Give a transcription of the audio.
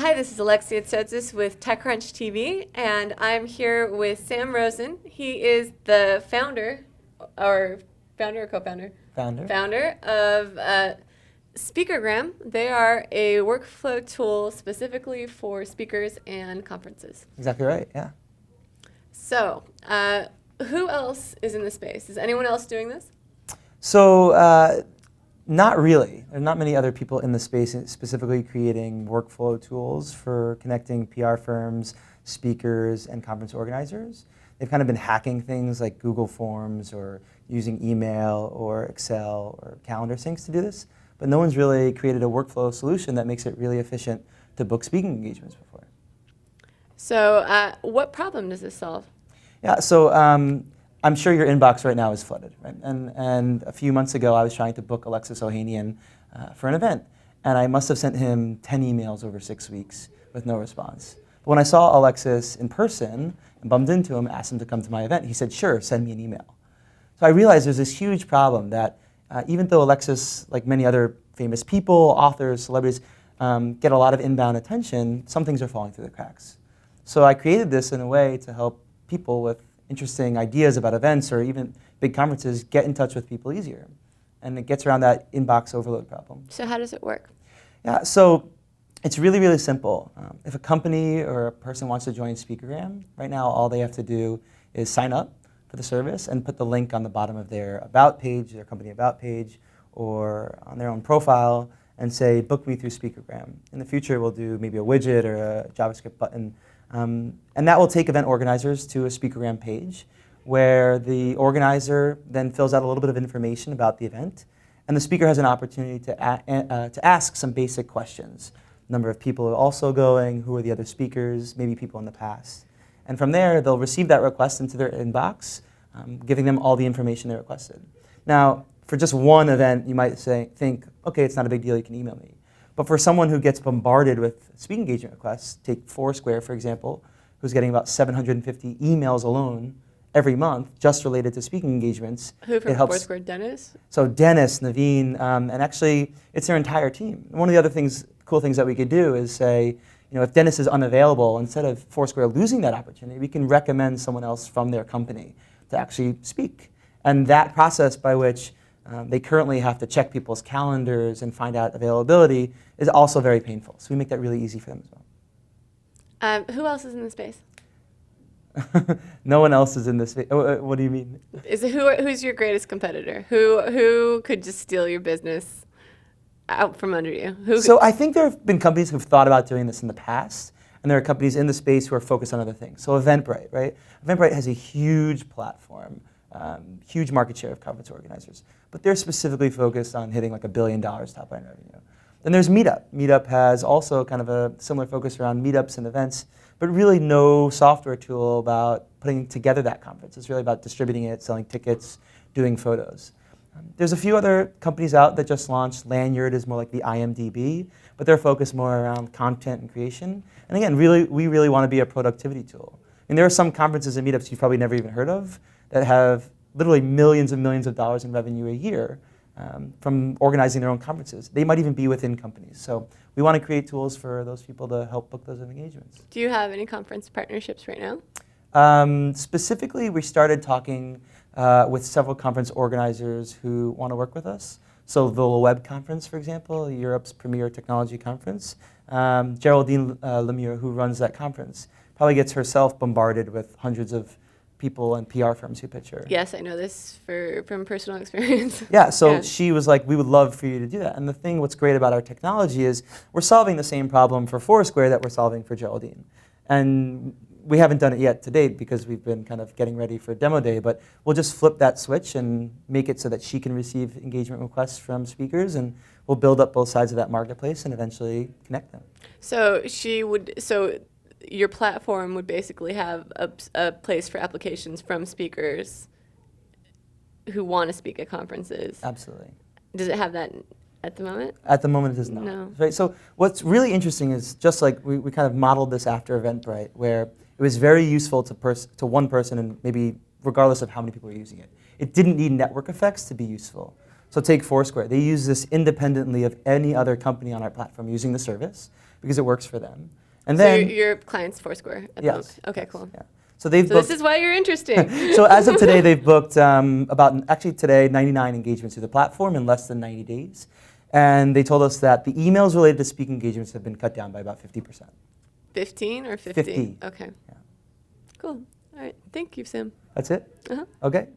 Hi, this is Alexia Tsotzis with TechCrunch TV, and I'm here with Sam Rosen. He is the founder, or co-founder? Founder. Founder of Speakergram. They are a workflow tool specifically for speakers and conferences. Exactly right, yeah. So, who else is in the space? Is anyone else doing this? So, not really. There are not many other people in the space specifically creating workflow tools for connecting PR firms, speakers, and conference organizers. They've kind of been hacking things like Google Forms or using email or Excel or calendar syncs to do this, but no one's really created a workflow solution that makes it really efficient to book speaking engagements before. So, what problem does this solve? Yeah, so I'm sure your inbox right now is flooded, right? And a few months ago, I was trying to book Alexis Ohanian for an event, and I must have sent him 10 emails over 6 weeks with no response. But when I saw Alexis in person and bumped into him, asked him to come to my event, he said, "Sure, send me an email." So I realized there's this huge problem that even though Alexis, like many other famous people, authors, celebrities, get a lot of inbound attention, some things are falling through the cracks. So I created this in a way to help people with interesting ideas about events or even big conferences get in touch with people easier. And it gets around that inbox overload problem. So how does it work? Yeah, so it's really, really simple. If a company or a person wants to join Speakergram, right now all they have to do is sign up for the service and put the link on the bottom of their About page, their company About page, or on their own profile and say, book me through Speakergram. In the future, we'll do maybe a widget or a JavaScript button. And that will take event organizers to a Speakergram page where the organizer then fills out a little bit of information about the event. And the speaker has an opportunity to ask some basic questions. Number of people are also going, who are the other speakers, maybe people in the past. And from there, they'll receive that request into their inbox, giving them all the information they requested. Now, for just one event, you might think, okay, it's not a big deal, you can email me. But for someone who gets bombarded with speaking engagement requests, take Foursquare, for example, who's getting about 750 emails alone every month just related to speaking engagements. Who from Foursquare? Dennis? So Dennis, Naveen, and actually it's their entire team. One of the other cool things that we could do is say, if Dennis is unavailable, instead of Foursquare losing that opportunity, we can recommend someone else from their company to actually speak. And that process by which they currently have to check people's calendars and find out availability is also very painful. So we make that really easy for them as well. Who else is in the space? No one else is in this space. What do you mean? Who's your greatest competitor? Who could just steal your business out from under you? So I think there have been companies who've thought about doing this in the past, and there are companies in the space who are focused on other things. So Eventbrite, right? Eventbrite has a huge platform, huge market share of conference organizers, but they're specifically focused on hitting like $1 billion top line revenue. Then there's Meetup. Meetup has also kind of a similar focus around meetups and events, but really no software tool about putting together that conference. It's really about distributing it, selling tickets, doing photos. There's a few other companies out that just launched. Lanyard is more like the IMDb, but they're focused more around content and creation. And again, we really want to be a productivity tool. And there are some conferences and meetups you've probably never even heard of that have literally millions and millions of dollars in revenue a year from organizing their own conferences. They might even be within companies. So we want to create tools for those people to help book those engagements. Do you have any conference partnerships right now? Specifically, we started talking with several conference organizers who want to work with us. So the Web Conference, for example, Europe's premier technology conference, Geraldine Lemieux, who runs that conference, probably gets herself bombarded with hundreds of people and PR firms who pitch her. Yes, I know this from personal experience. Yeah, so she was like, we would love for you to do that. And the thing, what's great about our technology is we're solving the same problem for Foursquare that we're solving for Geraldine. And we haven't done it yet to date because we've been kind of getting ready for demo day, but we'll just flip that switch and make it so that she can receive engagement requests from speakers, and we'll build up both sides of that marketplace and eventually connect them. So your platform would basically have a place for applications from speakers who want to speak at conferences. Absolutely. Does it have that at the moment? At the moment, it does not. No. Right? So what's really interesting is just like we kind of modeled this after Eventbrite, where it was very useful to one person, and maybe regardless of how many people are using it. It didn't need network effects to be useful. So take Foursquare. They use this independently of any other company on our platform using the service. because it works for them. And So then your client's Foursquare at the yes, moment. Okay, yes, cool. yeah. So they've So booked. this is why you're interesting. So as of today, they've booked actually today 99 engagements through the platform in less than 90 days, and they told us that the emails related to speaking engagements have been cut down by about 50%. 15 or 50? 50. Okay. Yeah. Cool. All right. Thank you, Sim. That's it. Uh-huh. Okay.